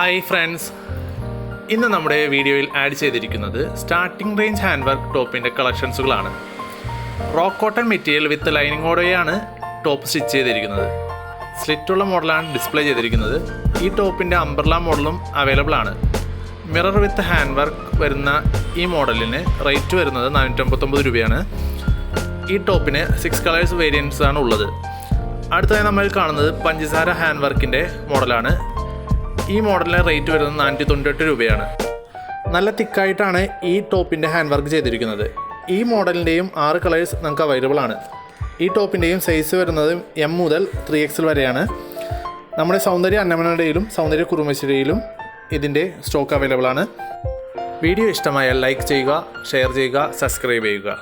Hi friends, ഇന്ന് നമ്മുടെ വീഡിയോയിൽ ആഡ് ചെയ്തിരിക്കുന്നത് സ്റ്റാർട്ടിംഗ് റേഞ്ച് ഹാൻഡ് വർക്ക് ടോപ്പിൻ്റെ കളക്ഷൻസുകളാണ്. റോക്ക് കോട്ടൺ മെറ്റീരിയൽ വിത്ത് ലൈനിങ്ങോടെയാണ് ടോപ്പ് സ്റ്റിച്ച് ചെയ്തിരിക്കുന്നത്. സ്ലിറ്റുള്ള മോഡലാണ് ഡിസ്പ്ലേ ചെയ്തിരിക്കുന്നത്. ഈ ടോപ്പിൻ്റെ അംബ്രല മോഡലും അവൈലബിൾ ആണ്. മിറർ വിത്ത് ഹാൻഡ് വർക്ക് വരുന്ന ഈ മോഡലിന് റേറ്റ് വരുന്നത് 459 രൂപയാണ്. ഈ ടോപ്പിന് 6 കളേഴ്സ് വേരിയൻസ് ആണ് ഉള്ളത്. അടുത്തതായി നമ്മൾ കാണുന്നത് പഞ്ചസാര ഹാൻഡ് വർക്കിൻ്റെ മോഡലാണ്. ഈ മോഡലിന് റേറ്റ് വരുന്നത് 498 രൂപയാണ്. നല്ല തിക്കായിട്ടാണ് ഈ ടോപ്പിൻ്റെ ഹാൻഡ് വർക്ക് ചെയ്തിരിക്കുന്നത്. ഈ മോഡലിൻ്റെയും 6 കളേഴ്സ് നമുക്ക് അവൈലബിൾ ആണ്. ഈ ടോപ്പിൻ്റെയും സൈസ് വരുന്നത് M മുതൽ 3XL വരെയാണ്. നമ്മുടെ സൗന്ദര്യ അന്നമനയുടെയിലും സൗന്ദര്യ കുറുമശ്ശേരിയിലും ഇതിൻ്റെ സ്റ്റോക്ക് അവൈലബിൾ ആണ്. വീഡിയോ ഇഷ്ടമായാൽ ലൈക്ക് ചെയ്യുക, ഷെയർ ചെയ്യുക, സബ്സ്ക്രൈബ് ചെയ്യുക.